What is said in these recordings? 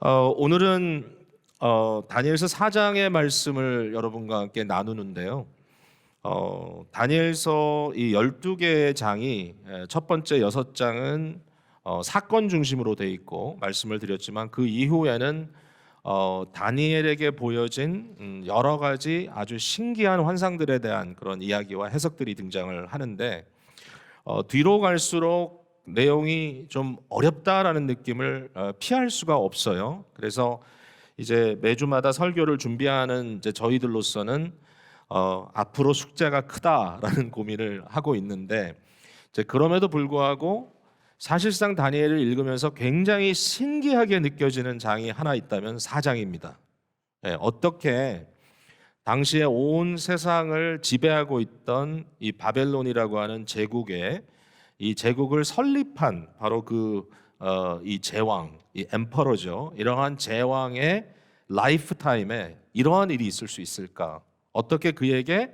오늘은 다니엘서 4장의 말씀을 여러분과 함께 나누는데요. 다니엘서 이 12개의 장이 첫 번째 6장은 사건 중심으로 돼 있고 말씀을 드렸지만 그 이후에는 다니엘에게 보여진 여러 가지 아주 신기한 환상들에 대한 그런 이야기와 해석들이 등장을 하는데 뒤로 갈수록 내용이 좀 어렵다라는 느낌을 피할 수가 없어요. 그래서 이제 매주마다 설교를 준비하는 이제 저희들로서는 앞으로 숙제가 크다라는 고민을 하고 있는데 이제 그럼에도 불구하고 사실상 다니엘을 읽으면서 굉장히 신기하게 느껴지는 장이 하나 있다면 4장입니다. 어떻게 당시에 온 세상을 지배하고 있던 이 바벨론이라고 하는 제국에 이 제국을 설립한 바로 이 제왕, 이 엠퍼러죠. 이러한 제왕의 라이프타임에 이러한 일이 있을 수 있을까? 어떻게 그에게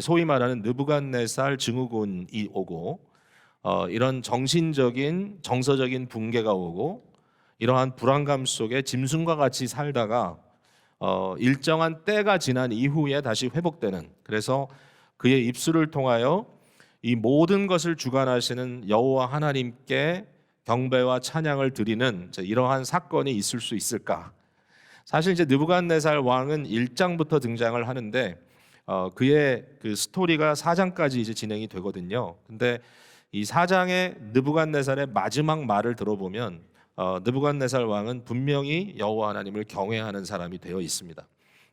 소위 말하는 느부갓네살 증후군이 오고 이런 정신적인 정서적인 붕괴가 오고 이러한 불안감 속에 짐승과 같이 살다가 일정한 때가 지난 이후에 다시 회복되는, 그래서 그의 입술을 통하여 이 모든 것을 주관하시는 여호와 하나님께 경배와 찬양을 드리는 이러한 사건이 있을 수 있을까? 사실 이제 느부갓네살 왕은 1장부터 등장을 하는데 그의 그 스토리가 4장까지 이제 진행이 되거든요. 근데 이 4장의 느부갓네살의 마지막 말을 들어보면 느부갓네살 왕은 분명히 여호와 하나님을 경외하는 사람이 되어 있습니다.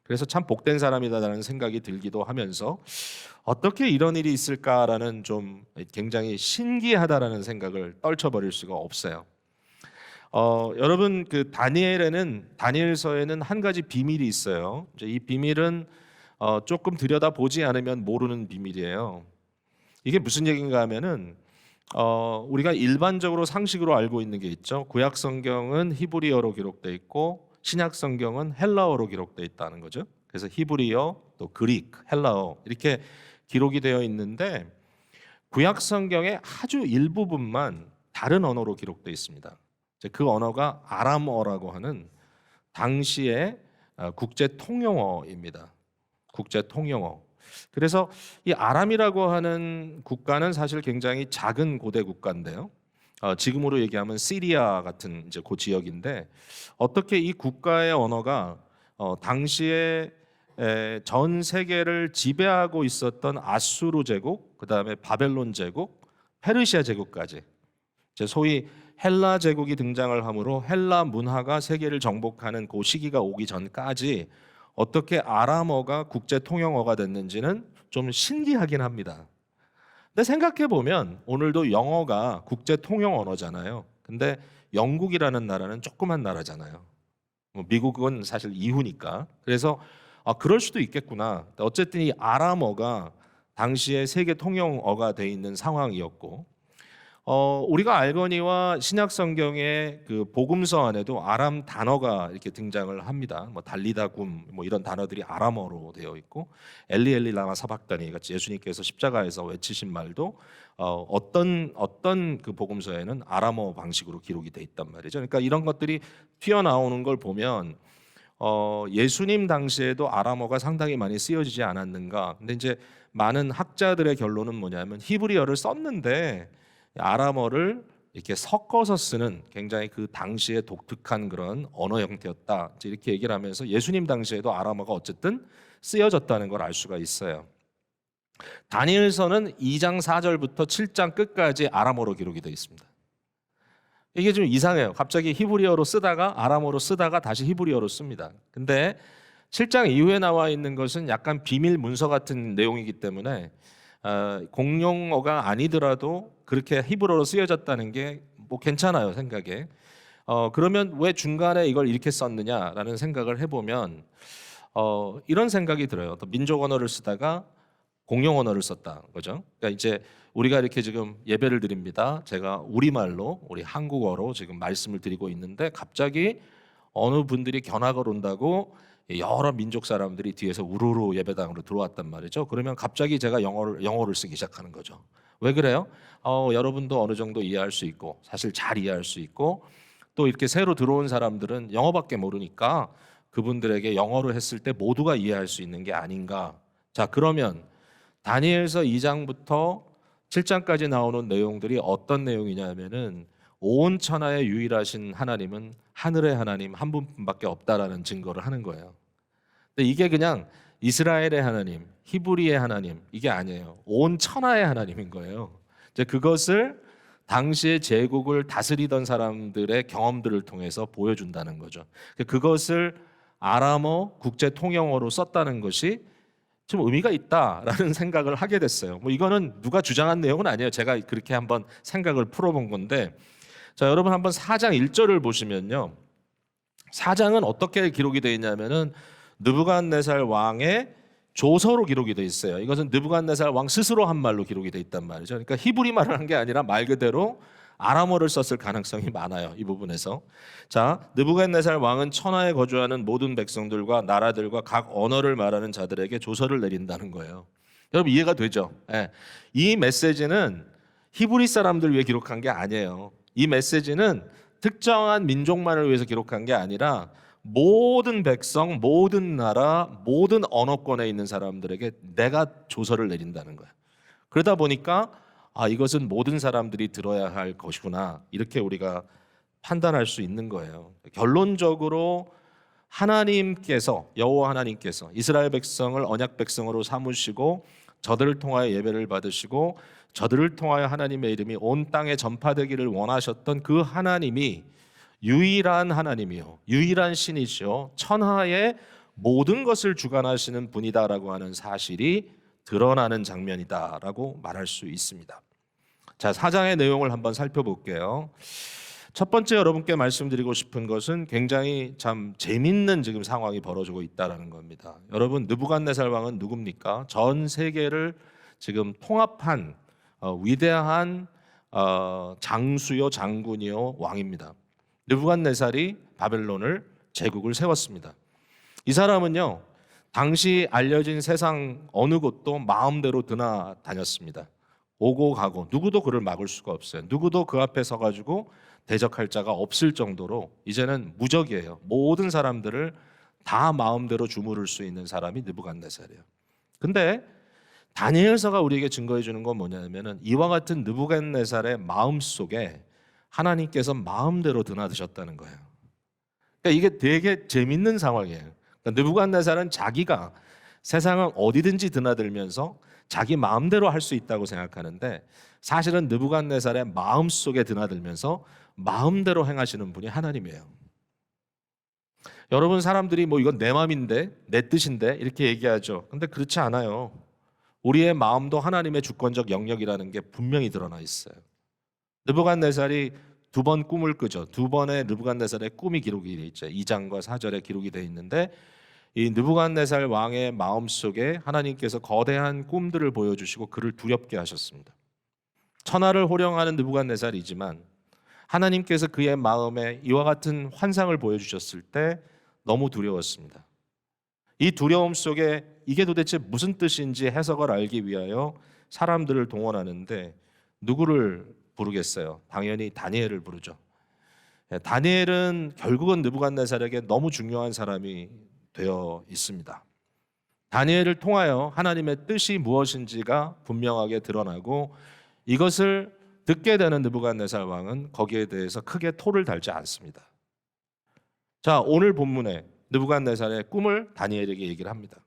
그래서 참 복된 사람이다라는 생각이 들기도 하면서 어떻게 이런 일이 있을까라는 좀 굉장히 신기하다라는 생각을 떨쳐버릴 수가 없어요. 여러분 그 다니엘서에는 한 가지 비밀이 있어요. 이제 이 비밀은 조금 들여다 보지 않으면 모르는 비밀이에요. 이게 무슨 얘기인가 하면은 우리가 일반적으로 상식으로 알고 있는 게 있죠. 구약 성경은 히브리어로 기록돼 있고 신약 성경은 헬라어로 기록돼 있다는 거죠. 그래서 히브리어, 또 그릭, 헬라어 이렇게 기록이 되어 있는데 구약 성경의 아주 일부분만 다른 언어로 기록돼 있습니다. 그 언어가 아람어라고 하는 당시의 국제 통용어입니다. 국제 통용어. 그래서 이 아람이라고 하는 국가는 사실 굉장히 작은 고대 국가인데요. 지금으로 얘기하면 시리아 같은 이제 그 지역인데 어떻게 이 국가의 언어가 당시에 전 세계를 지배하고 있었던 아수르 제국, 그 다음에 바벨론 제국, 페르시아 제국까지 이제 소위 헬라 제국이 등장을 하므로 헬라 문화가 세계를 정복하는 그 시기가 오기 전까지 어떻게 아람어가 국제 통용어가 됐는지는 좀 신기하긴 합니다. 근데 생각해 보면 오늘도 영어가 국제 통용 언어잖아요. 근데 영국이라는 나라는 조그만 나라잖아요. 미국은 사실 이후니까. 그래서 그럴 수도 있겠구나. 어쨌든 이 아람어가 당시에 세계 통용어가 돼 있는 상황이었고, 우리가 알거니와 신약 성경의 그 복음서 안에도 아람 단어가 이렇게 등장을 합니다. 뭐 달리다굼 뭐 이런 단어들이 아람어로 되어 있고, 엘리 엘리 라마 사박다니 같이 예수님께서 십자가에서 외치신 말도 어떤 그 복음서에는 아람어 방식으로 기록이 돼 있단 말이죠. 그러니까 이런 것들이 튀어나오는 걸 보면 예수님 당시에도 아람어가 상당히 많이 쓰여지지 않았는가. 근데 이제 많은 학자들의 결론은 뭐냐면 히브리어를 썼는데 아람어를 이렇게 섞어서 쓰는 굉장히 그 당시에 독특한 그런 언어 형태였다. 이렇게 얘기를 하면서 예수님 당시에도 아람어가 어쨌든 쓰여졌다는 걸 알 수가 있어요. 다니엘서는 2장 4절부터 7장 끝까지 아람어로 기록이 되어 있습니다. 이게 좀 이상해요. 갑자기 히브리어로 쓰다가 아람어로 쓰다가 다시 히브리어로 씁니다. 근데 7장 이후에 나와 있는 것은 약간 비밀 문서 같은 내용이기 때문에 공용어가 아니더라도 그렇게 히브리어로 쓰여졌다는 게 뭐 괜찮아요, 생각에. 그러면 왜 중간에 이걸 이렇게 썼느냐라는 생각을 해보면 이런 생각이 들어요. 또 민족 언어를 쓰다가 공용 언어를 썼다 거죠. 그러니까 이제 우리가 이렇게 지금 예배를 드립니다. 제가 우리말로, 우리 한국어로 지금 말씀을 드리고 있는데 갑자기 어느 분들이 견학을 온다고 여러 민족 사람들이 뒤에서 우르르 예배당으로 들어왔단 말이죠. 그러면 갑자기 제가 영어를 쓰기 시작하는 거죠. 왜 그래요? 여러분도 어느 정도 이해할 수 있고 사실 잘 이해할 수 있고 또 이렇게 새로 들어온 사람들은 영어밖에 모르니까 그분들에게 영어로 했을 때 모두가 이해할 수 있는 게 아닌가. 자, 그러면 다니엘서 2장부터 7장까지 나오는 내용들이 어떤 내용이냐면은 온 천하에 유일하신 하나님은 하늘의 하나님 한 분밖에 없다라는 증거를 하는 거예요. 근데 이게 그냥 이스라엘의 하나님, 히브리의 하나님 이게 아니에요. 온 천하의 하나님인 거예요. 이제 그것을 당시의 제국을 다스리던 사람들의 경험들을 통해서 보여준다는 거죠. 그것을 아람어 국제 통용어로 썼다는 것이 좀 의미가 있다라는 생각을 하게 됐어요. 뭐 이거는 누가 주장한 내용은 아니에요. 제가 그렇게 한번 생각을 풀어본 건데, 자, 여러분 한번 4장 1절을 보시면요. 4장은 어떻게 기록이 되어 있냐면은 느부갓네살 왕의 조서로 기록이 되어 있어요. 이것은 느부갓네살 왕 스스로 한 말로 기록이 되어 있단 말이죠. 그러니까 히브리 말을 한 게 아니라 말 그대로 아람어를 썼을 가능성이 많아요. 이 부분에서. 자, 느부갓네살 왕은 천하에 거주하는 모든 백성들과 나라들과 각 언어를 말하는 자들에게 조서를 내린다는 거예요. 여러분 이해가 되죠? 예. 이 메시지는 히브리 사람들 위해 기록한 게 아니에요. 이 메시지는 특정한 민족만을 위해서 기록한 게 아니라 모든 백성, 모든 나라, 모든 언어권에 있는 사람들에게 내가 조서를 내린다는 거야. 그러다 보니까 이것은 모든 사람들이 들어야 할 것이구나. 이렇게 우리가 판단할 수 있는 거예요. 결론적으로 하나님께서 여호와 하나님께서 이스라엘 백성을 언약 백성으로 삼으시고 저들을 통하여 예배를 받으시고 저들을 통하여 하나님의 이름이 온 땅에 전파되기를 원하셨던 그 하나님이 유일한 하나님이요, 유일한 신이시요, 천하의 모든 것을 주관하시는 분이다라고 하는 사실이 드러나는 장면이다라고 말할 수 있습니다. 자, 4장의 내용을 한번 살펴볼게요. 첫 번째 여러분께 말씀드리고 싶은 것은 굉장히 참 재밌는 지금 상황이 벌어지고 있다라는 겁니다. 여러분, 느부갓네살 왕은 누굽니까? 전 세계를 지금 통합한 위대한 장수요, 장군이요, 왕입니다. 느부갓네살이 바벨론을 제국을 세웠습니다. 이 사람은요, 당시 알려진 세상 어느 곳도 마음대로 드나다녔습니다. 오고 가고 누구도 그를 막을 수가 없어요. 누구도 그 앞에 서가지고 대적할 자가 없을 정도로 이제는 무적이에요. 모든 사람들을 다 마음대로 주무를 수 있는 사람이 느부갓네살이에요. 근데 다니엘서가 우리에게 증거해 주는 건 뭐냐면은 이와 같은 느부갓네살의 마음 속에 하나님께서 마음대로 드나드셨다는 거예요. 그러니까 이게 되게 재밌는 상황이에요. 그러니까 느부갓네살은 자기가 세상은 어디든지 드나들면서 자기 마음대로 할 수 있다고 생각하는데 사실은 느부갓네살의 마음 속에 드나들면서 마음대로 행하시는 분이 하나님이에요. 여러분, 사람들이 뭐 이건 내 마음인데 내 뜻인데 이렇게 얘기하죠. 근데 그렇지 않아요. 우리의 마음도 하나님의 주권적 영역이라는 게 분명히 드러나 있어요. 느부갓네살이 2번 꿈을 꾸죠. 2번의 느부갓네살의 꿈이 기록이 되어 있죠. 2장과 4절에 기록이 되어 있는데 이 느부갓네살 왕의 마음속에 하나님께서 거대한 꿈들을 보여주시고 그를 두렵게 하셨습니다. 천하를 호령하는 느부갓네살이지만 하나님께서 그의 마음에 이와 같은 환상을 보여주셨을 때 너무 두려웠습니다. 이 두려움 속에 이게 도대체 무슨 뜻인지 해석을 알기 위하여 사람들을 동원하는데 누구를 부르겠어요? 당연히 다니엘을 부르죠. 다니엘은 결국은 느부갓네살에게 너무 중요한 사람이 되어 있습니다. 다니엘을 통하여 하나님의 뜻이 무엇인지가 분명하게 드러나고 이것을 듣게 되는 느부갓네살 왕은 거기에 대해서 크게 토를 달지 않습니다. 자, 오늘 본문에 느부갓네살의 꿈을 다니엘에게 얘기를 합니다.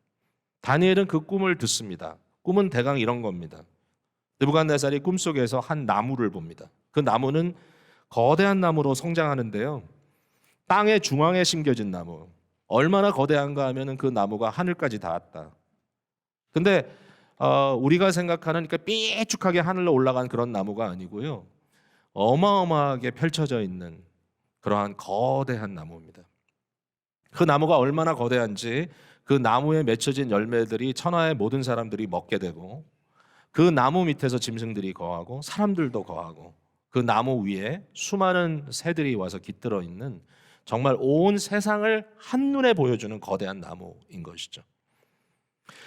다니엘은 그 꿈을 듣습니다. 꿈은 대강 이런 겁니다. 느부갓네살이 꿈속에서 한 나무를 봅니다. 그 나무는 거대한 나무로 성장하는데요. 땅의 중앙에 심겨진 나무. 얼마나 거대한가 하면은 그 나무가 하늘까지 닿았다. 근데 우리가 생각하는 그러니까 삐쭉하게 하늘로 올라간 그런 나무가 아니고요. 어마어마하게 펼쳐져 있는 그러한 거대한 나무입니다. 그 나무가 얼마나 거대한지 그 나무에 맺혀진 열매들이 천하의 모든 사람들이 먹게 되고 그 나무 밑에서 짐승들이 거하고 사람들도 거하고 그 나무 위에 수많은 새들이 와서 깃들어 있는 정말 온 세상을 한눈에 보여주는 거대한 나무인 것이죠.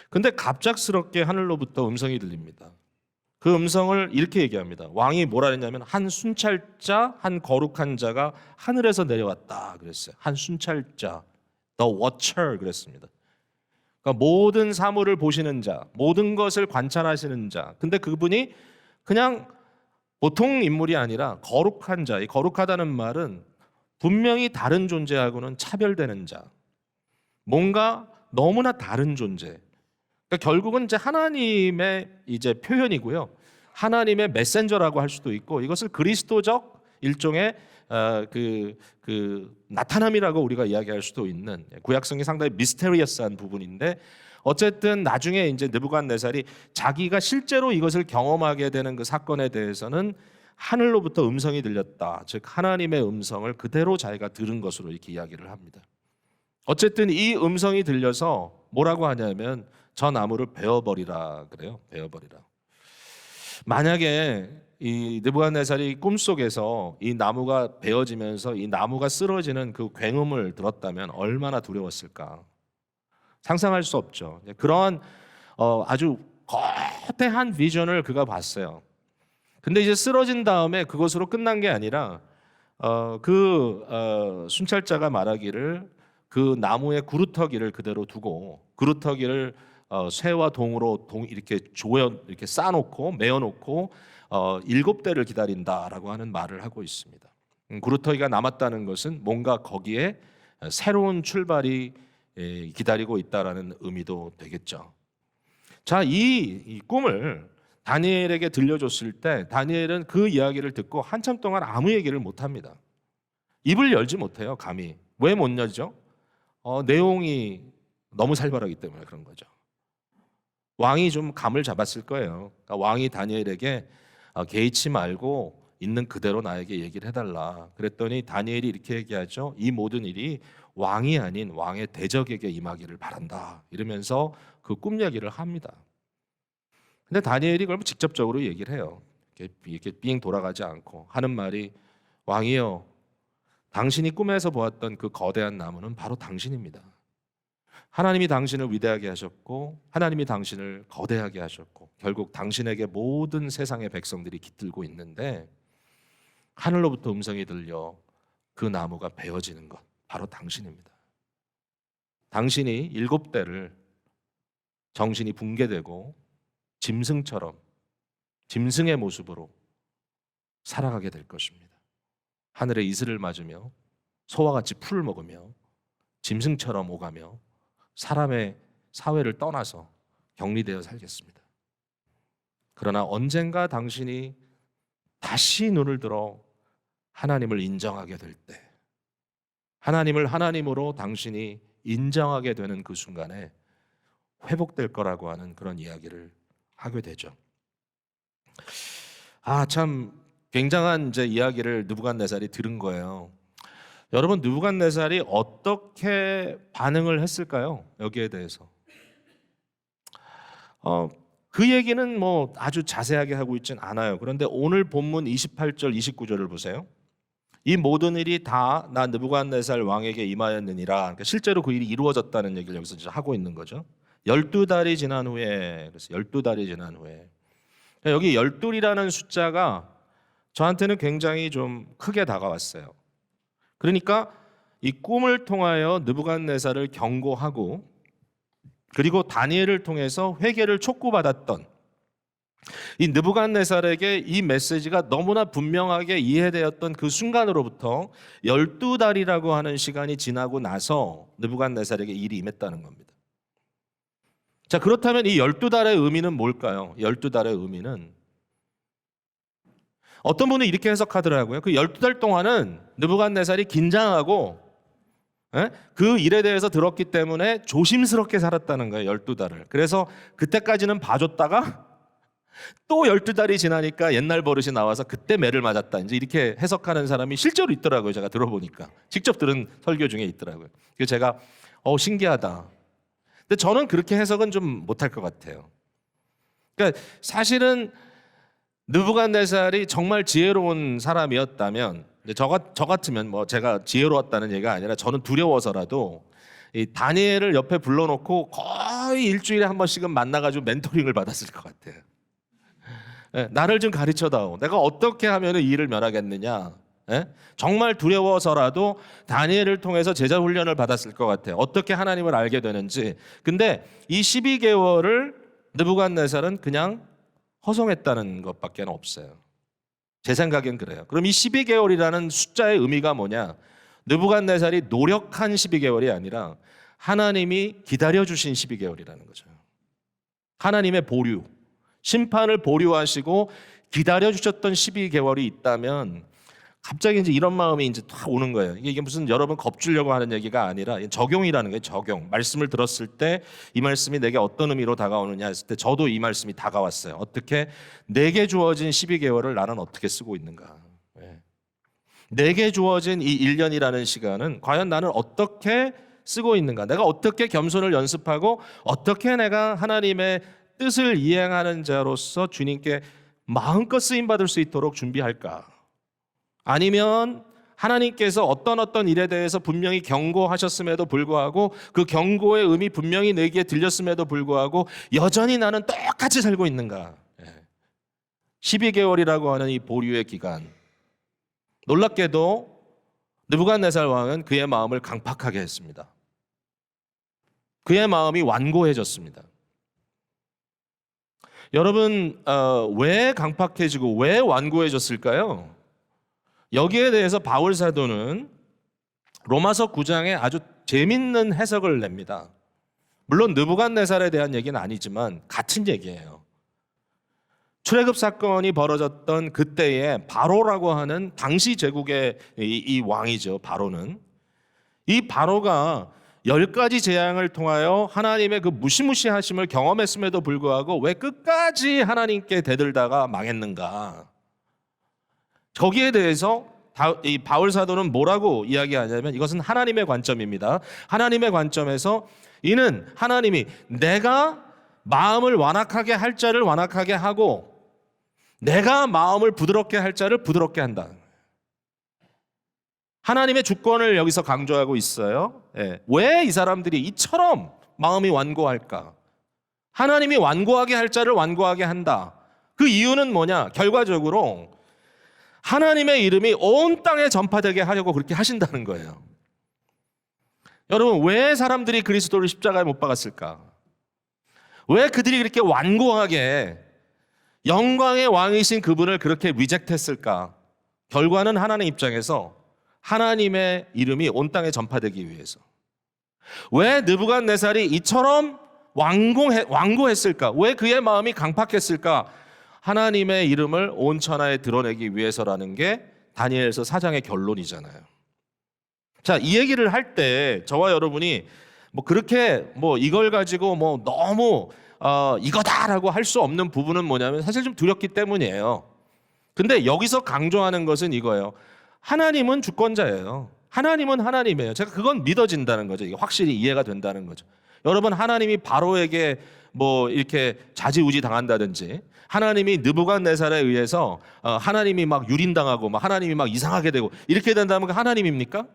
근데 갑작스럽게 하늘로부터 음성이 들립니다. 그 음성을 이렇게 얘기합니다. 왕이 뭐라 했냐면 한 순찰자, 한 거룩한 자가 하늘에서 내려왔다 그랬어요. 한 순찰자, the watcher 그랬습니다. 그러니까 모든 사물을 보시는 자, 모든 것을 관찰하시는 자. 근데 그분이 그냥 보통 인물이 아니라 거룩한 자. 이 거룩하다는 말은 분명히 다른 존재하고는 차별되는 자. 뭔가 너무나 다른 존재. 그러니까 결국은 이제 하나님의 이제 표현이고요. 하나님의 메신저라고 할 수도 있고 이것을 그리스도적 일종의 그 나타남이라고 우리가 이야기할 수도 있는 구약성이 상당히 미스테리어스한 부분인데 어쨌든 나중에 이제 느부갓네살이 자기가 실제로 이것을 경험하게 되는 그 사건에 대해서는 하늘로부터 음성이 들렸다. 즉 하나님의 음성을 그대로 자기가 들은 것으로 이렇게 이야기를 합니다. 어쨌든 이 음성이 들려서 뭐라고 하냐면 저 나무를 베어버리라 그래요. 베어버리라. 만약에 이 느부갓네살이 꿈속에서 이 나무가 베어지면서 이 나무가 쓰러지는 그 굉음을 들었다면 얼마나 두려웠을까. 상상할 수 없죠. 그런 아주 거대한 비전을 그가 봤어요. 근데 이제 쓰러진 다음에 그것으로 끝난 게 아니라 순찰자가 말하기를 그 나무의 구루터기를 그대로 두고 구루터기를 쇠와 동으로 이렇게 이렇게 쌓아놓고 메어놓고 7대를 기다린다라고 하는 말을 하고 있습니다. 구루터기가 남았다는 것은 뭔가 거기에 새로운 출발이 기다리고 있다라는 의미도 되겠죠. 자, 이 꿈을 다니엘에게 들려줬을 때 다니엘은 그 이야기를 듣고 한참 동안 아무 얘기를 못합니다. 입을 열지 못해요. 감히. 왜 못 열죠? 내용이 너무 살벌하기 때문에 그런 거죠. 왕이 좀 감을 잡았을 거예요. 그러니까 왕이 다니엘에게 개의치 말고 있는 그대로 나에게 얘기를 해달라. 그랬더니 다니엘이 이렇게 얘기하죠. 이 모든 일이 왕이 아닌 왕의 대적에게 임하기를 바란다. 이러면서 그 꿈 얘기를 합니다. 근데 다니엘이 그걸 직접적으로 얘기를 해요. 이렇게 삥 돌아가지 않고 하는 말이 왕이여, 당신이 꿈에서 보았던 그 거대한 나무는 바로 당신입니다. 하나님이 당신을 위대하게 하셨고 하나님이 당신을 거대하게 하셨고 결국 당신에게 모든 세상의 백성들이 깃들고 있는데 하늘로부터 음성이 들려 그 나무가 베어지는 것 바로 당신입니다. 당신이 7대를 정신이 붕괴되고 짐승의 모습으로 살아가게 될 것입니다. 하늘의 이슬을 맞으며 소와 같이 풀을 먹으며 짐승처럼 오가며 사람의 사회를 떠나서 격리되어 살겠습니다. 그러나 언젠가 당신이 다시 눈을 들어 하나님을 인정하게 될 때, 하나님을 하나님으로 당신이 인정하게 되는 그 순간에 회복될 거라고 하는 그런 이야기를 하게 되죠. 참 굉장한 이제 이야기를 느부갓네살이 들은 거예요. 여러분, 느부갓네살이 어떻게 반응을 했을까요? 여기에 대해서. 그 얘기는 뭐 아주 자세하게 하고 있진 않아요. 그런데 오늘 본문 28절, 29절을 보세요. 이 모든 일이 다 나 느부갓네살 왕에게 임하였느니라. 그러니까 실제로 그 일이 이루어졌다는 얘기를 여기서 이제 하고 있는 거죠. 12달이 지난 후에, 그래서 12달이 지난 후에. 여기 12이라는 숫자가 저한테는 굉장히 좀 크게 다가왔어요. 그러니까 이 꿈을 통하여 느부갓네살을 경고하고 그리고 다니엘을 통해서 회개를 촉구받았던 이 느부갓네살에게 이 메시지가 너무나 분명하게 이해되었던 그 순간으로부터 12달이라고 하는 시간이 지나고 나서 느부갓네살에게 일이 임했다는 겁니다. 자, 그렇다면 이 12달의 의미는 뭘까요? 12달의 의미는 어떤 분은 이렇게 해석하더라고요. 그 12달 동안은 느부갓네살이 긴장하고 그 일에 대해서 들었기 때문에 조심스럽게 살았다는 거예요. 12달을. 그래서 그때까지는 봐줬다가 또 12달이 지나니까 옛날 버릇이 나와서 그때 매를 맞았다. 이제 이렇게 해석하는 사람이 실제로 있더라고요. 제가 들어보니까. 직접 들은 설교 중에 있더라고요. 그래서 제가 신기하다. 근데 저는 그렇게 해석은 좀 못할 것 같아요. 그러니까 사실은 느부갓네살이 정말 지혜로운 사람이었다면 저 같으면 뭐 제가 지혜로웠다는 얘기가 아니라 저는 두려워서라도 이 다니엘을 옆에 불러놓고 거의 일주일에 한 번씩은 만나가지고 멘토링을 받았을 것 같아요. 나를 좀 가르쳐다오. 내가 어떻게 하면 이 일을 면하겠느냐. 정말 두려워서라도 다니엘을 통해서 제자 훈련을 받았을 것 같아요. 어떻게 하나님을 알게 되는지. 근데 이 12개월을 느부갓네살은 그냥 허송했다는 것밖에 없어요. 제 생각엔 그래요. 그럼 이 12개월이라는 숫자의 의미가 뭐냐? 느부갓네살이 노력한 12개월이 아니라 하나님이 기다려주신 12개월이라는 거죠. 하나님의 보류, 심판을 보류하시고 기다려주셨던 12개월이 있다면 갑자기 이제 이런 마음이 이제 탁 오는 거예요. 이게 무슨 여러분 겁주려고 하는 얘기가 아니라 적용이라는 거예요. 적용. 말씀을 들었을 때 이 말씀이 내게 어떤 의미로 다가오느냐 했을 때 저도 이 말씀이 다가왔어요. 어떻게 내게 주어진 12개월을 나는 어떻게 쓰고 있는가. 내게 주어진 이 1년이라는 시간은 과연 나는 어떻게 쓰고 있는가. 내가 어떻게 겸손을 연습하고 어떻게 내가 하나님의 뜻을 이행하는 자로서 주님께 마음껏 쓰임받을 수 있도록 준비할까. 아니면 하나님께서 어떤 일에 대해서 분명히 경고하셨음에도 불구하고 그 경고의 의미 분명히 내게 들렸음에도 불구하고 여전히 나는 똑같이 살고 있는가. 12개월이라고 하는 이 보류의 기간. 놀랍게도 느부갓네살 왕은 그의 마음을 강팍하게 했습니다. 그의 마음이 완고해졌습니다. 여러분 왜 강팍해지고 왜 완고해졌을까요? 여기에 대해서 바울 사도는 로마서 9장에 아주 재밌는 해석을 냅니다. 물론 느부갓네살에 대한 얘기는 아니지만 같은 얘기예요. 출애굽 사건이 벌어졌던 그때에 바로라고 하는 당시 제국의 이 왕이죠. 바로는 이 바로가 10가지 재앙을 통하여 하나님의 그 무시무시하심을 경험했음에도 불구하고 왜 끝까지 하나님께 대들다가 망했는가. 거기에 대해서 이 바울 사도는 뭐라고 이야기하냐면 이것은 하나님의 관점입니다. 하나님의 관점에서 이는 하나님이 내가 마음을 완악하게 할 자를 완악하게 하고 내가 마음을 부드럽게 할 자를 부드럽게 한다. 하나님의 주권을 여기서 강조하고 있어요. 왜 이 사람들이 이처럼 마음이 완고할까? 하나님이 완고하게 할 자를 완고하게 한다. 그 이유는 뭐냐? 결과적으로 하나님의 이름이 온 땅에 전파되게 하려고 그렇게 하신다는 거예요. 여러분, 왜 사람들이 그리스도를 십자가에 못 박았을까? 왜 그들이 그렇게 완고하게 영광의 왕이신 그분을 그렇게 리젝트했을까? 결과는 하나님 입장에서 하나님의 이름이 온 땅에 전파되기 위해서. 왜 느부갓네살이 이처럼 완고했을까? 왜 그의 마음이 강팍했을까? 하나님의 이름을 온 천하에 드러내기 위해서라는 게 다니엘서 4장의 결론이잖아요. 자, 이 얘기를 할 때 저와 여러분이 그렇게 이걸 가지고 너무 이거다라고 할 수 없는 부분은 뭐냐면 사실 좀 두렵기 때문이에요. 근데 여기서 강조하는 것은 이거예요. 하나님은 주권자예요. 하나님은 하나님이에요. 제가 그건 믿어진다는 거죠. 이게 확실히 이해가 된다는 거죠. 여러분, 하나님이 바로에게 이렇게 좌지우지 당한다든지 하나님이 느부갓네살에 의해서 하나님이 막 유린당하고 하나님이 막 이상하게 되고 이렇게 된다면 하나님입니까?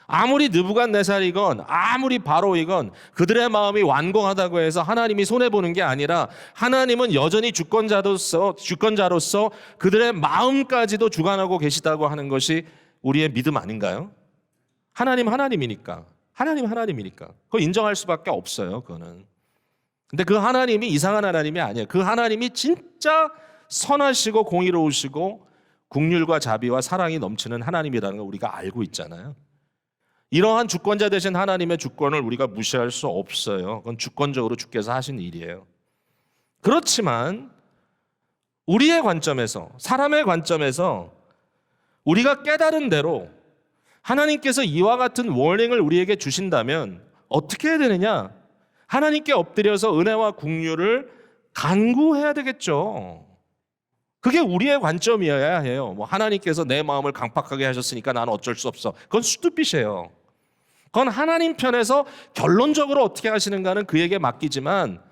아무리 느부갓네살이건 아무리 바로이건 그들의 마음이 완고하다고 해서 하나님이 손해보는 게 아니라 하나님은 여전히 주권자로서 그들의 마음까지도 주관하고 계시다고 하는 것이 우리의 믿음 아닌가요? 하나님이니까. 그거 인정할 수밖에 없어요. 그거는. 근데 그 하나님이 이상한 하나님이 아니에요. 그 하나님이 진짜 선하시고 공의로우시고 긍휼과 자비와 사랑이 넘치는 하나님이라는 걸 우리가 알고 있잖아요. 이러한 주권자 되신 하나님의 주권을 우리가 무시할 수 없어요. 그건 주권적으로 주께서 하신 일이에요. 그렇지만 우리의 관점에서, 사람의 관점에서 우리가 깨달은 대로 하나님께서 이와 같은 워닝을 우리에게 주신다면 어떻게 해야 되느냐? 하나님께 엎드려서 은혜와 긍휼을 간구해야 되겠죠. 그게 우리의 관점이어야 해요. 하나님께서 내 마음을 강팍하게 하셨으니까 나는 어쩔 수 없어. 그건 스투핏이에요. 그건 하나님 편에서 결론적으로 어떻게 하시는가는 그에게 맡기지만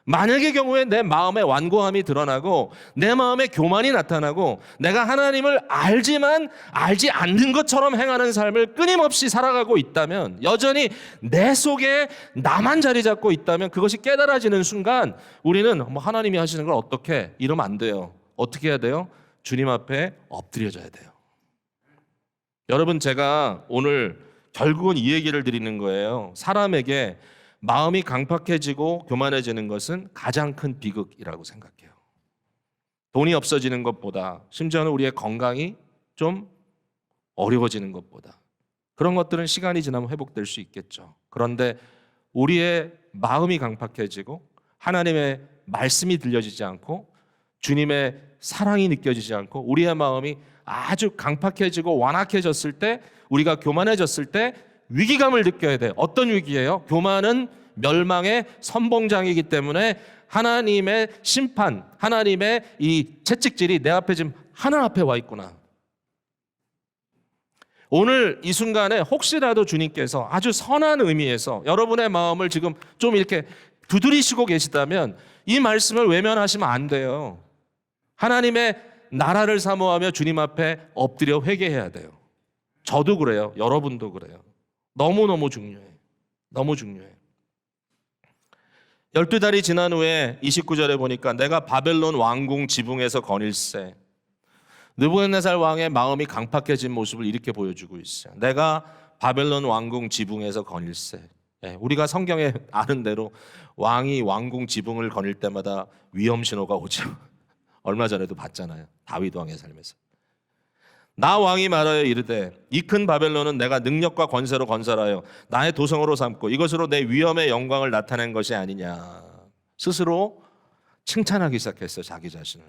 만약의 경우에 내 마음의 완고함이 드러나고 내 마음의 교만이 나타나고 내가 하나님을 알지만 알지 않는 것처럼 행하는 삶을 끊임없이 살아가고 있다면, 여전히 내 속에 나만 자리 잡고 있다면, 그것이 깨달아지는 순간 우리는 뭐 하나님이 하시는 걸 어떻게 이러면 안 돼요. 어떻게 해야 돼요? 주님 앞에 엎드려져야 돼요. 여러분, 제가 오늘 결국은 이 얘기를 드리는 거예요. 사람에게 마음이 강팍해지고 교만해지는 것은 가장 큰 비극이라고 생각해요. 돈이 없어지는 것보다, 심지어는 우리의 건강이 좀 어려워지는 것보다, 그런 것들은 시간이 지나면 회복될 수 있겠죠. 그런데 우리의 마음이 강팍해지고 하나님의 말씀이 들려지지 않고 주님의 사랑이 느껴지지 않고 우리의 마음이 아주 강팍해지고 완악해졌을 때, 우리가 교만해졌을 때 위기감을 느껴야 돼요. 어떤 위기예요? 교만은 멸망의 선봉장이기 때문에 하나님의 심판, 하나님의 이 채찍질이 내 앞에 지금 하늘 앞에 와 있구나. 오늘 이 순간에 혹시라도 주님께서 아주 선한 의미에서 여러분의 마음을 지금 좀 이렇게 두드리시고 계시다면 이 말씀을 외면하시면 안 돼요. 하나님의 나라를 사모하며 주님 앞에 엎드려 회개해야 돼요. 저도 그래요. 여러분도 그래요. 너무너무 중요해. 너무 중요해. 12달이 지난 후에 29절에 보니까 내가 바벨론 왕궁 지붕에서 거닐세. 느부갓네살 왕의 마음이 강팍해진 모습을 이렇게 보여주고 있어요. 내가 바벨론 왕궁 지붕에서 거닐세. 우리가 성경에 아는 대로 왕이 왕궁 지붕을 거닐 때마다 위험 신호가 오죠. 얼마 전에도 봤잖아요. 다윗 왕의 삶에서. 나 왕이 말하여 이르되 이 큰 바벨론은 내가 능력과 권세로 건설하여 나의 도성으로 삼고 이것으로 내 위엄의 영광을 나타낸 것이 아니냐. 스스로 칭찬하기 시작했어요. 자기 자신을.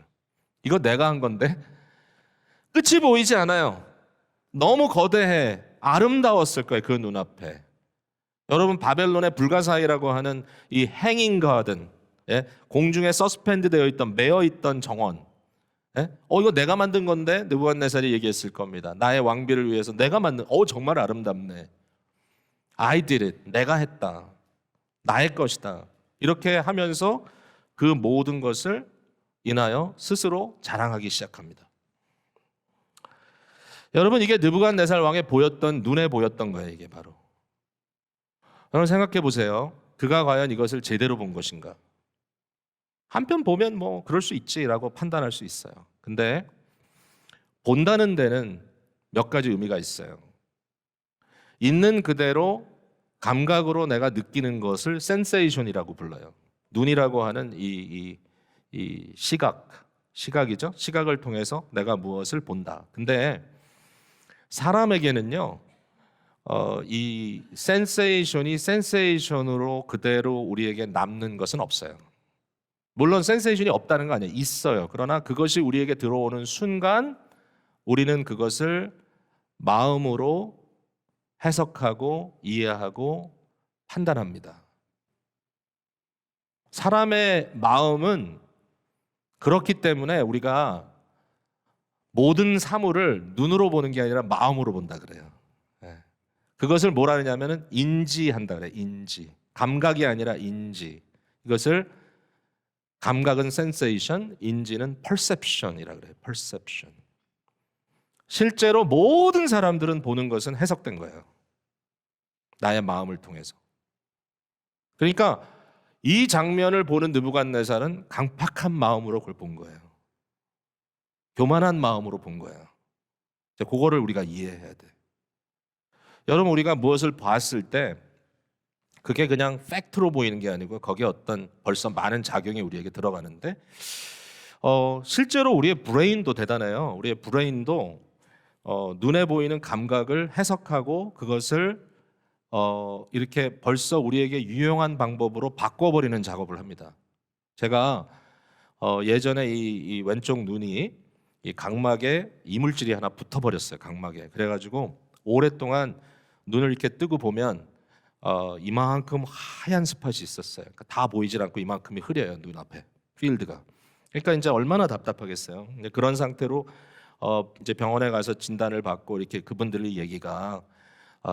이거 내가 한 건데 끝이 보이지 않아요. 너무 거대해. 아름다웠을 거예요. 그 눈앞에. 여러분, 바벨론의 불가사의라고 하는 이 행잉 가든, 공중에 서스펜드 되어 있던, 매어 있던 정원, 이거 내가 만든 건데, 느부갓네살이 얘기했을 겁니다. 나의 왕비를 위해서 내가 만든, 정말 아름답네. I did it. 내가 했다. 나의 것이다. 이렇게 하면서 그 모든 것을 인하여 스스로 자랑하기 시작합니다. 여러분, 이게 느부갓네살 왕에 보였던, 눈에 보였던 거예요. 이게 바로. 여러분 생각해 보세요. 그가 과연 이것을 제대로 본 것인가? 한편 보면 뭐 그럴 수 있지라고 판단할 수 있어요. 근데 본다는 데는 몇 가지 의미가 있어요. 있는 그대로 감각으로 내가 느끼는 것을 센세이션이라고 불러요. 눈이라고 하는 이 시각이죠. 시각을 통해서 내가 무엇을 본다. 근데 사람에게는요, 이 센세이션이 센세이션으로 그대로 우리에게 남는 것은 없어요. 물론 센세이션이 없다는 거 아니에요. 있어요. 그러나 그것이 우리에게 들어오는 순간 우리는 그것을 마음으로 해석하고 이해하고 판단합니다. 사람의 마음은 그렇기 때문에 우리가 모든 사물을 눈으로 보는 게 아니라 마음으로 본다 그래요. 그것을 뭐라 하냐면은 인지한다 그래요. 인지. 감각이 아니라 인지. 이것을 감각은 센세이션, 인지는 퍼셉션이라 그래요. 퍼셉션. 실제로 모든 사람들은 보는 것은 해석된 거예요. 나의 마음을 통해서. 그러니까 이 장면을 보는 느부갓네살은 강팍한 마음으로 그걸 본 거예요. 교만한 마음으로 본 거예요. 그거를 우리가 이해해야 돼. 여러분, 우리가 무엇을 봤을 때 그게 그냥 팩트로 보이는 게 아니고 거기에 어떤 벌써 많은 작용이 우리에게 들어가는데, 실제로 우리의 브레인도 대단해요. 우리의 브레인도 눈에 보이는 감각을 해석하고 그것을 이렇게 벌써 우리에게 유용한 방법으로 바꿔버리는 작업을 합니다. 제가 예전에 이 왼쪽 눈이 이 각막에 이물질이 하나 붙어버렸어요. 각막에. 그래가지고 오랫동안 눈을 이렇게 뜨고 보면 이만큼 하얀 스팟이 있었어요. 그러니까 다 보이질 않고 이만큼이 흐려요. 눈앞에 필드가. 그러니까 이제 얼마나 답답하겠어요. 그런 상태로 이제 병원에 가서 진단을 받고 이렇게 그분들의 얘기가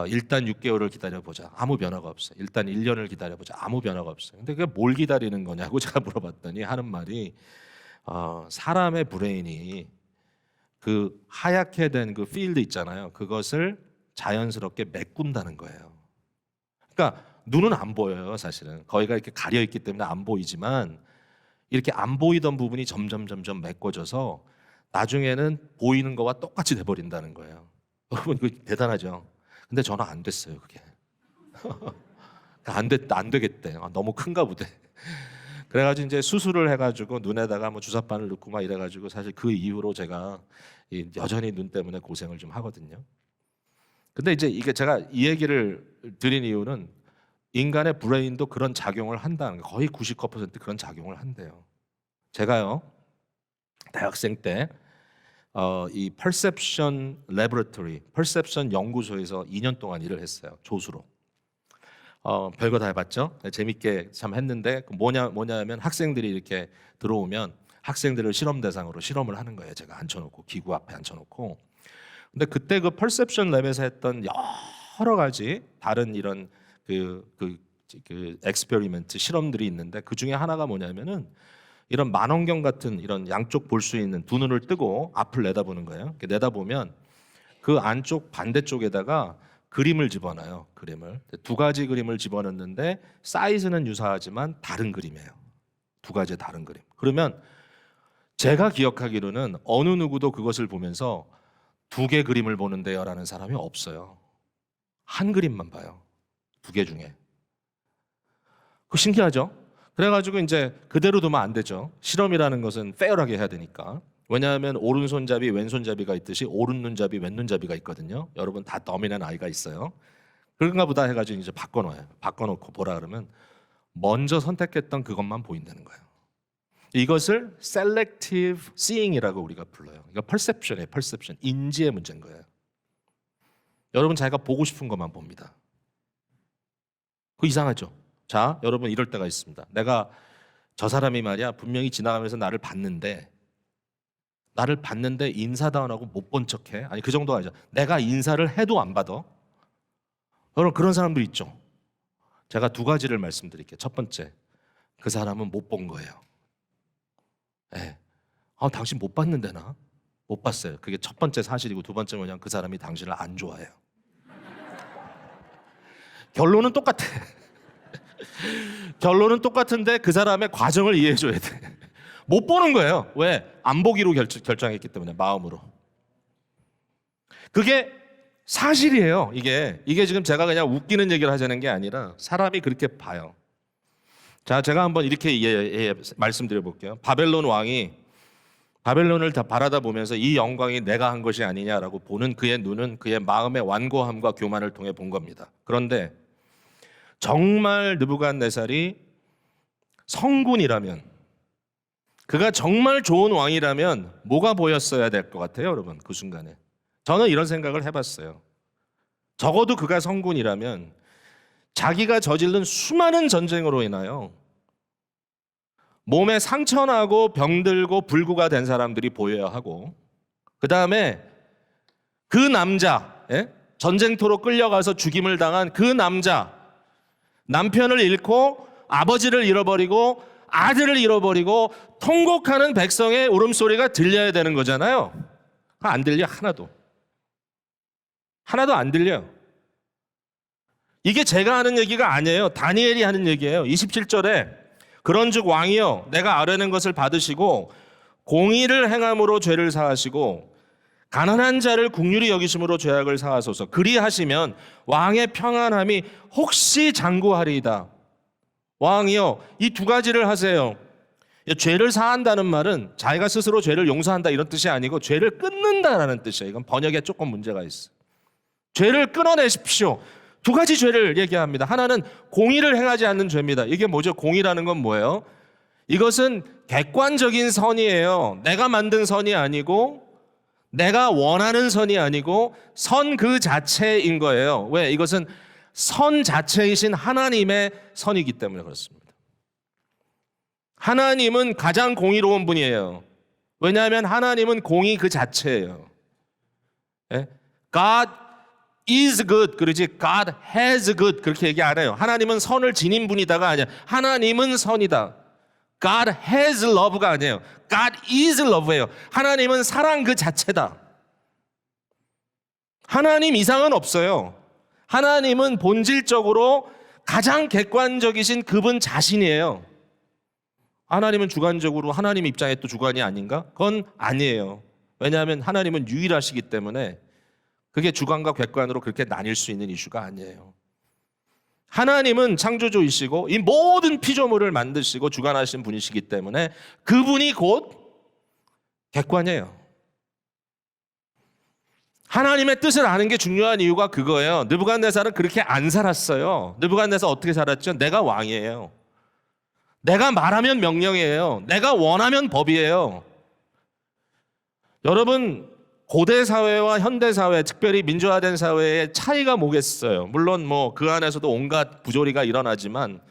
일단 6개월을 기다려보자. 아무 변화가 없어요. 일단 1년을 기다려보자. 아무 변화가 없어요. 근데 그게 뭘 기다리는 거냐고 제가 물어봤더니 하는 말이 사람의 브레인이 그 하얗게 된 그 필드 있잖아요. 그것을 자연스럽게 메꾼다는 거예요. 그러니까 눈은 안 보여요, 사실은. 거기가 이렇게 가려 있기 때문에 안 보이지만 이렇게 안 보이던 부분이 점점 메꿔져서 나중에는 보이는 거와 똑같이 돼 버린다는 거예요. 여러분 그 대단하죠. 근데 저는 안 됐어요, 그게. 안 되겠대. 너무 큰가 보대. 그래가지고 이제 수술을 해가지고 눈에다가 뭐 주사바늘 넣고 막 이래가지고 사실 그 이후로 제가 여전히 눈 때문에 고생을 좀 하거든요. 근데 이제 이게 제가 이 얘기를 드린 이유는 인간의 브레인도 그런 작용을 한다는 거예요. 거의 99% 그런 작용을 한대요. 제가요 대학생 때 이 퍼셉션 레버러토리, 퍼셉션 연구소에서 2년 동안 일을 했어요. 조수로. 별거 다 해봤죠. 재밌게 참 했는데 뭐냐면 학생들이 이렇게 들어오면 학생들을 실험 대상으로 실험을 하는 거예요. 제가 앉혀놓고 기구 앞에 앉혀놓고. 근데 그때 그 퍼셉션 랩에서 했던 여러 가지 다른 이런 그 엑스페리먼트 실험들이 있는데 그 중에 하나가 뭐냐면은 이런 만원경 같은 이런 양쪽 볼 수 있는 두 눈을 뜨고 앞을 내다보는 거예요. 이렇게 내다보면 그 안쪽 반대쪽에다가 그림을 집어넣어요. 그림을 두 가지 그림을 집어넣는데 사이즈는 유사하지만 다른 그림이에요. 두 가지 다른 그림. 그러면 제가 기억하기로는 어느 누구도 그것을 보면서 두 개 그림을 보는데요라는 사람이 없어요. 한 그림만 봐요. 두 개 중에. 그 신기하죠? 그래가지고 이제 그대로 두면 안 되죠. 실험이라는 것은 페어하게 해야 되니까. 왜냐하면 오른손잡이 왼손잡이가 있듯이 오른눈잡이 왼눈잡이가 있거든요. 여러분 다 더미는 아이가 있어요. 그런가 보다 해가지고 이제 바꿔놓아요. 바꿔놓고 보라 그러면 먼저 선택했던 그것만 보인다는 거예요. 이것을 selective seeing이라고 우리가 불러요. 이거 perception이에요. perception. 인지의 문제인 거예요. 여러분 자기가 보고 싶은 것만 봅니다. 그거 이상하죠? 자, 여러분 이럴 때가 있습니다. 내가 저 사람이 말이야 분명히 지나가면서 나를 봤는데 인사도 안 하고 못 본 척해. 아니 그 정도가 아니죠. 내가 인사를 해도 안 받아. 여러분 그런 사람들 있죠. 제가 두 가지를 말씀드릴게요. 첫 번째, 그 사람은 못 본 거예요. 네. 당신 못 봤는데 나? 못 봤어요. 그게 첫 번째 사실이고 두 번째 뭐냐면 그 사람이 당신을 안 좋아해요. 결론은 똑같아. 결론은 똑같은데 그 사람의 과정을 이해해 줘야 돼. 못 보는 거예요. 왜? 안 보기로 결정했기 때문에 마음으로. 그게 사실이에요. 이게 지금 제가 그냥 웃기는 얘기를 하자는 게 아니라 사람이 그렇게 봐요. 자, 제가 한번 이렇게 말씀드려 볼게요. 바벨론 왕이 바벨론을 다 바라다 보면서 이 영광이 내가 한 것이 아니냐라고 보는 그의 눈은 그의 마음의 완고함과 교만을 통해 본 겁니다. 그런데 정말 느부갓네살이 성군이라면, 그가 정말 좋은 왕이라면 뭐가 보였어야 될 것 같아요, 여러분? 그 순간에 저는 이런 생각을 해봤어요. 적어도 그가 성군이라면 자기가 저지른 수많은 전쟁으로 인하여 몸에 상처나고 병들고 불구가 된 사람들이 보여야 하고, 그 다음에 그 남자, 전쟁터로 끌려가서 죽임을 당한 그 남자, 남편을 잃고 아버지를 잃어버리고 아들을 잃어버리고 통곡하는 백성의 울음소리가 들려야 되는 거잖아요. 안 들려. 하나도 안 들려요. 이게 제가 하는 얘기가 아니에요. 다니엘이 하는 얘기예요. 27절에 그런즉 왕이여 내가 아뢰는 것을 받으시고 공의를 행함으로 죄를 사하시고 가난한 자를 긍휼히 여기심으로 죄악을 사하소서. 그리하시면 왕의 평안함이 혹시 장구하리이다. 왕이여 이 두 가지를 하세요. 죄를 사한다는 말은 자기가 스스로 죄를 용서한다 이런 뜻이 아니고 죄를 끊는다라는 뜻이에요. 이건 번역에 조금 문제가 있어요. 죄를 끊어내십시오. 두 가지 죄를 얘기합니다. 하나는 공의를 행하지 않는 죄입니다. 이게 뭐죠? 공의라는 건 뭐예요? 이것은 객관적인 선이에요. 내가 만든 선이 아니고 내가 원하는 선이 아니고 선 그 자체인 거예요. 왜? 이것은 선 자체이신 하나님의 선이기 때문에 그렇습니다. 하나님은 가장 공의로운 분이에요. 왜냐하면 하나님은 공의 그 자체예요. God is good 그러지 God has good 그렇게 얘기 안 해요. 하나님은 선을 지닌 분이다가 아니야. 하나님은 선이다. God has love가 아니에요. God is love예요. 하나님은 사랑 그 자체다. 하나님 이상은 없어요. 하나님은 본질적으로 가장 객관적이신 그분 자신이에요. 하나님은 주관적으로 하나님 입장에 또 주관이 아닌가? 그건 아니에요. 왜냐하면 하나님은 유일하시기 때문에 그게 주관과 객관으로 그렇게 나뉠 수 있는 이슈가 아니에요. 하나님은 창조주이시고 이 모든 피조물을 만드시고 주관하신 분이시기 때문에 그분이 곧 객관이에요. 하나님의 뜻을 아는 게 중요한 이유가 그거예요. 느부갓네살은 그렇게 안 살았어요. 느부갓네살 어떻게 살았죠? 내가 왕이에요. 내가 말하면 명령이에요. 내가 원하면 법이에요. 여러분 고대 사회와 현대 사회, 특별히 민주화된 사회의 차이가 뭐겠어요? 물론 뭐 그 안에서도 온갖 부조리가 일어나지만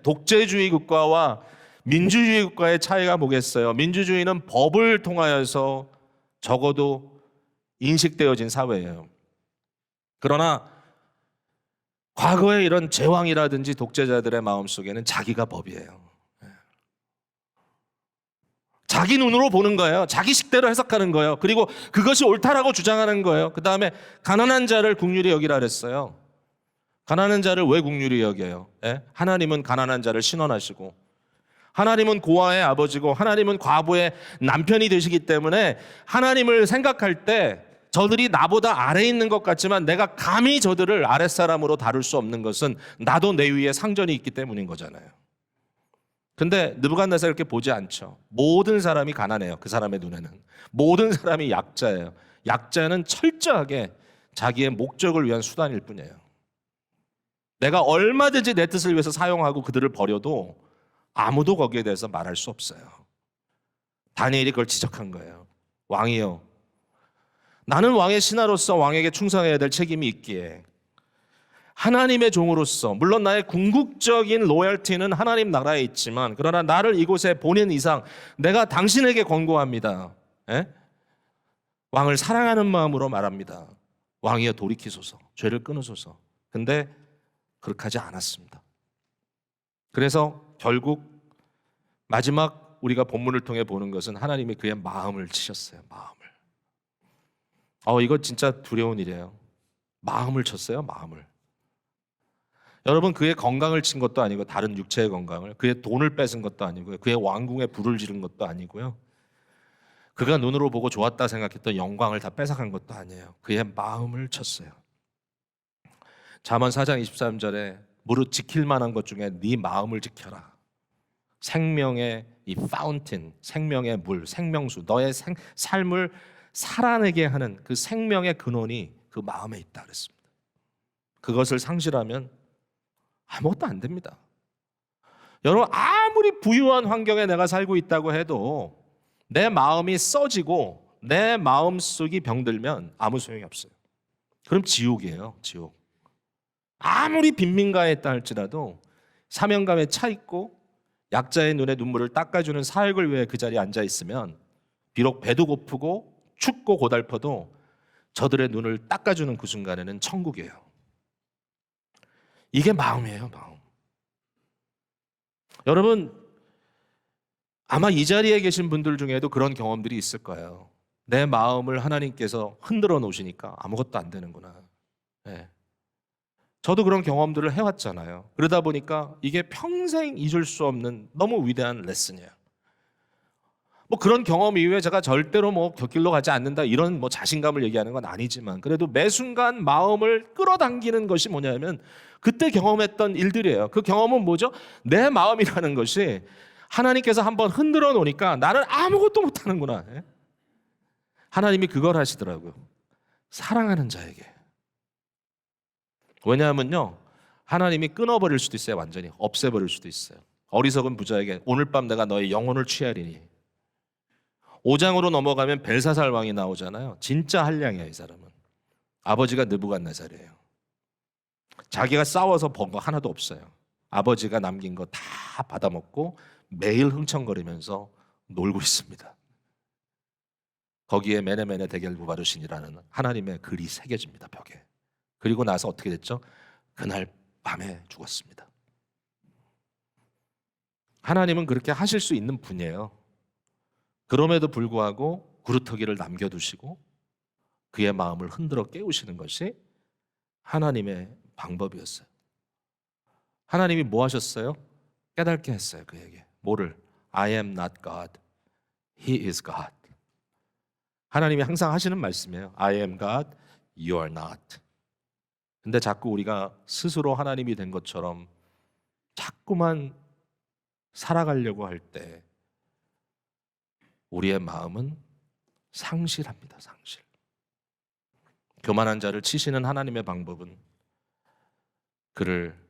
독재주의 국가와 민주주의 국가의 차이가 뭐겠어요? 민주주의는 법을 통하여서 적어도 인식되어진 사회예요. 그러나 과거의 이런 제왕이라든지 독재자들의 마음속에는 자기가 법이에요. 자기 눈으로 보는 거예요. 자기 식대로 해석하는 거예요. 그리고 그것이 옳다라고 주장하는 거예요. 그 다음에 가난한 자를 긍휼히 여기라 그랬어요. 가난한 자를 왜 긍휼히 여겨요? 하나님은 가난한 자를 신원하시고 하나님은 고아의 아버지고 하나님은 과부의 남편이 되시기 때문에 하나님을 생각할 때 저들이 나보다 아래에 있는 것 같지만 내가 감히 저들을 아랫사람으로 다룰 수 없는 것은 나도 내 위에 상전이 있기 때문인 거잖아요. 근데 느부갓네살 이렇게 보지 않죠. 모든 사람이 가난해요. 그 사람의 눈에는. 모든 사람이 약자예요. 약자는 철저하게 자기의 목적을 위한 수단일 뿐이에요. 내가 얼마든지 내 뜻을 위해서 사용하고 그들을 버려도 아무도 거기에 대해서 말할 수 없어요. 다니엘이 그걸 지적한 거예요. 왕이요, 나는 왕의 신하로서 왕에게 충성해야 될 책임이 있기에 하나님의 종으로서 물론 나의 궁극적인 로열티는 하나님 나라에 있지만 그러나 나를 이곳에 보낸 이상 내가 당신에게 권고합니다. 왕을 사랑하는 마음으로 말합니다. 왕이여 돌이키소서, 죄를 끊으소서. 근데 그렇게 하지 않았습니다. 그래서 결국 마지막 우리가 본문을 통해 보는 것은 하나님이 그의 마음을 치셨어요. 마음을. 이거 진짜 두려운 일이에요. 마음을 쳤어요. 마음을. 여러분 그의 건강을 친 것도 아니고 다른 육체의 건강을, 그의 돈을 뺏은 것도 아니고요, 그의 왕궁에 불을 지른 것도 아니고요, 그가 눈으로 보고 좋았다 생각했던 영광을 다 뺏어간 것도 아니에요. 그의 마음을 쳤어요. 잠언 4장 23절에 무릇 지킬 만한 것 중에 네 마음을 지켜라. 생명의 이 파운틴, 생명의 물, 생명수, 너의 삶을 살아내게 하는 그 생명의 근원이 그 마음에 있다 그랬습니다. 그것을 상실하면 아무것도 안 됩니다. 여러분 아무리 부유한 환경에 내가 살고 있다고 해도 내 마음이 써지고 내 마음속이 병들면 아무 소용이 없어요. 그럼 지옥이에요. 지옥. 아무리 빈민가에 있다 할지라도 사명감에 차 있고 약자의 눈에 눈물을 닦아주는 사역을 위해 그 자리에 앉아 있으면 비록 배도 고프고 춥고 고달퍼도 저들의 눈을 닦아주는 그 순간에는 천국이에요. 이게 마음이에요. 마음. 여러분 아마 이 자리에 계신 분들 중에도 그런 경험들이 있을 거예요. 내 마음을 하나님께서 흔들어 놓으시니까 아무것도 안 되는구나. 네. 저도 그런 경험들을 해왔잖아요. 그러다 보니까 이게 평생 잊을 수 없는 너무 위대한 레슨이에요. 뭐 그런 경험 이후에 제가 절대로 뭐 곁길로 가지 않는다 이런 뭐 자신감을 얘기하는 건 아니지만 그래도 매 순간 마음을 끌어당기는 것이 뭐냐면 그때 경험했던 일들이에요. 그 경험은 뭐죠? 내 마음이라는 것이 하나님께서 한번 흔들어 놓으니까 나는 아무것도 못하는구나. 하나님이 그걸 하시더라고요. 사랑하는 자에게. 왜냐하면요, 하나님이 끊어버릴 수도 있어요. 완전히 없애버릴 수도 있어요. 어리석은 부자에게 오늘 밤 내가 너의 영혼을 취하리니. 5장으로 넘어가면 벨사살 왕이 나오잖아요. 진짜 한량이에요. 이 사람은. 아버지가 느부갓네살이에요. 자기가 싸워서 번 거 하나도 없어요. 아버지가 남긴 거 다 받아먹고 매일 흥청거리면서 놀고 있습니다. 거기에 메네메네 대결 부바르신이라는 하나님의 글이 새겨집니다. 벽에. 그리고 나서 어떻게 됐죠? 그날 밤에 죽었습니다. 하나님은 그렇게 하실 수 있는 분이에요. 그럼에도 불구하고 구루터기를 남겨두시고 그의 마음을 흔들어 깨우시는 것이 하나님의 방법이었어요. 하나님이 뭐 하셨어요? 깨닫게 했어요. 그에게 뭐를? I am not God, He is God. 하나님이 항상 하시는 말씀이에요. I am God, you are not. 근데 자꾸 우리가 스스로 하나님이 된 것처럼 자꾸만 살아가려고 할 때 우리의 마음은 상실합니다. 상실. 교만한 자를 치시는 하나님의 방법은 그를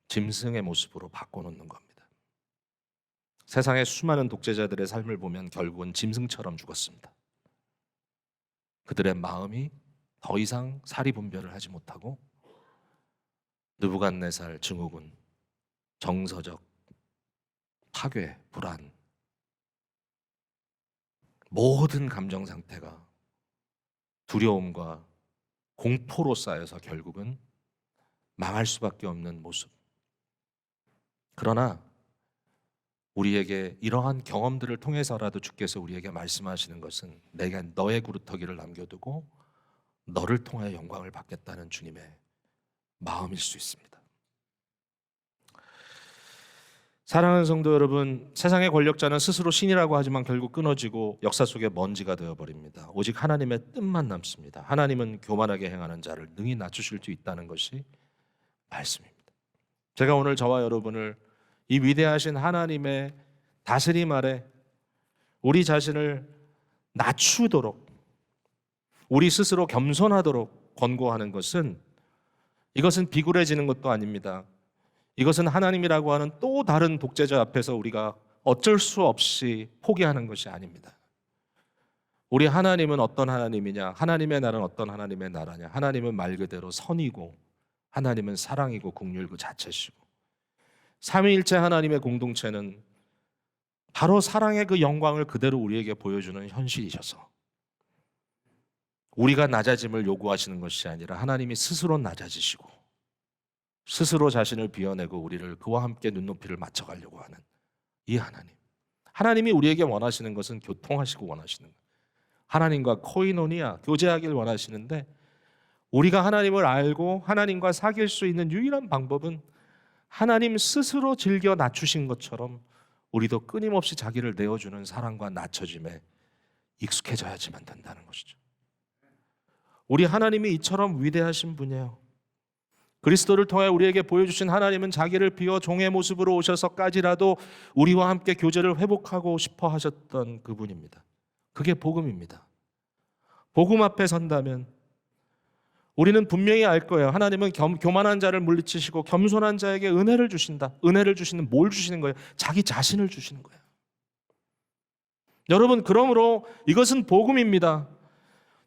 짐승의 모습으로 바꿔놓는 겁니다. 세상의 수많은 독재자들의 삶을 보면 결국은 짐승처럼 죽었습니다. 그들의 마음이 더 이상 사리분별을 하지 못하고 느부갓네살 증후군, 정서적 파괴, 불안, 모든 감정 상태가 두려움과 공포로 쌓여서 결국은 망할 수밖에 없는 모습. 그러나 우리에게 이러한 경험들을 통해서라도 주께서 우리에게 말씀하시는 것은 내가 너의 구루터기를 남겨두고 너를 통해 영광을 받겠다는 주님의 마음일 수 있습니다. 사랑하는 성도 여러분, 세상의 권력자는 스스로 신이라고 하지만 결국 끊어지고 역사 속의 먼지가 되어버립니다. 오직 하나님의 뜻만 남습니다. 하나님은 교만하게 행하는 자를 능히 낮추실 수 있다는 것이 말씀입니다. 제가 오늘 저와 여러분을 이 위대하신 하나님의 다스림 아래 우리 자신을 낮추도록, 우리 스스로 겸손하도록 권고하는 것은, 이것은 비굴해지는 것도 아닙니다. 이것은 하나님이라고 하는 또 다른 독재자 앞에서 우리가 어쩔 수 없이 포기하는 것이 아닙니다. 우리 하나님은 어떤 하나님이냐? 하나님의 나라는 어떤 하나님의 나라냐? 하나님은 말 그대로 선이고 하나님은 사랑이고 긍휼 그 자체시고, 삼위일체 하나님의 공동체는 바로 사랑의 그 영광을 그대로 우리에게 보여주는 현실이셔서 우리가 낮아짐을 요구하시는 것이 아니라 하나님이 스스로 낮아지시고 스스로 자신을 비워내고 우리를 그와 함께 눈높이를 맞춰가려고 하는 이 하나님. 하나님이 우리에게 원하시는 것은 교통하시고 원하시는 거예요. 하나님과 코이노니아, 교제하길 원하시는데, 우리가 하나님을 알고 하나님과 사귈 수 있는 유일한 방법은 하나님 스스로 즐겨 낮추신 것처럼 우리도 끊임없이 자기를 내어주는 사랑과 낮춰짐에 익숙해져야지만 된다는 것이죠. 우리 하나님이 이처럼 위대하신 분이에요. 그리스도를 통해 우리에게 보여주신 하나님은 자기를 비워 종의 모습으로 오셔서까지라도 우리와 함께 교제를 회복하고 싶어 하셨던 그분입니다. 그게 복음입니다. 복음 앞에 선다면 우리는 분명히 알 거예요. 하나님은 교만한 자를 물리치시고 겸손한 자에게 은혜를 주신다. 은혜를 주시는 뭘 주시는 거예요? 자기 자신을 주시는 거예요. 여러분, 그러므로 이것은 복음입니다.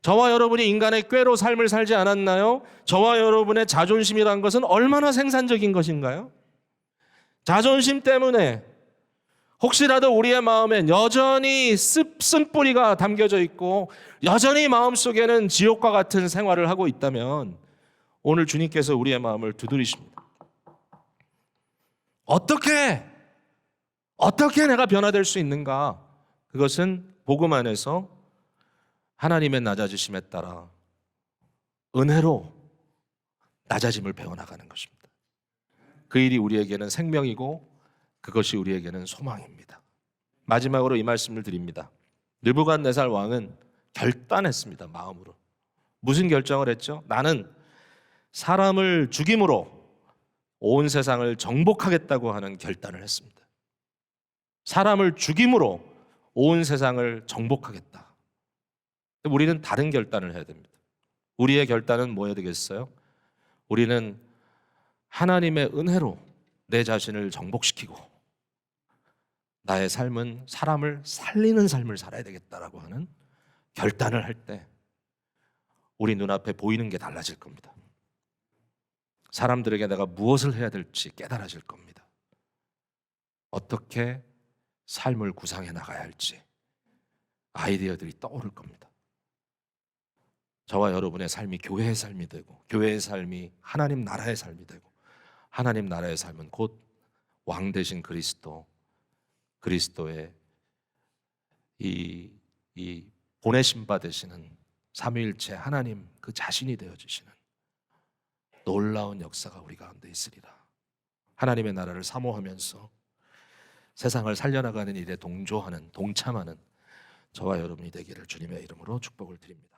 저와 여러분이 인간의 꾀로 삶을 살지 않았나요? 저와 여러분의 자존심이란 것은 얼마나 생산적인 것인가요? 자존심 때문에 혹시라도 우리의 마음엔 여전히 쓴뿌리가 담겨져 있고 여전히 마음속에는 지옥과 같은 생활을 하고 있다면 오늘 주님께서 우리의 마음을 두드리십니다. 어떻게 내가 변화될 수 있는가? 그것은 복음 안에서 하나님의 낮아지심에 따라 은혜로 낮아짐을 배워나가는 것입니다. 그 일이 우리에게는 생명이고 그것이 우리에게는 소망입니다. 마지막으로 이 말씀을 드립니다. 느부갓네살 왕은 결단했습니다. 마음으로. 무슨 결정을 했죠? 나는 사람을 죽임으로 온 세상을 정복하겠다고 하는 결단을 했습니다. 사람을 죽임으로 온 세상을 정복하겠다. 우리는 다른 결단을 해야 됩니다. 우리의 결단은 뭐여야 되겠어요? 우리는 하나님의 은혜로 내 자신을 정복시키고 나의 삶은 사람을 살리는 삶을 살아야 되겠다라고 하는 결단을 할 때 우리 눈앞에 보이는 게 달라질 겁니다. 사람들에게 내가 무엇을 해야 될지 깨달아질 겁니다. 어떻게 삶을 구상해 나가야 할지 아이디어들이 떠오를 겁니다. 저와 여러분의 삶이 교회의 삶이 되고, 교회의 삶이 하나님 나라의 삶이 되고, 하나님 나라의 삶은 곧 왕 되신 그리스도의 이 보내심 받으시는 삼위일체 하나님 그 자신이 되어지시는 놀라운 역사가 우리 가운데 있으리라. 하나님의 나라를 사모하면서 세상을 살려나가는 일에 동조하는, 동참하는 저와 여러분이 되기를 주님의 이름으로 축복을 드립니다.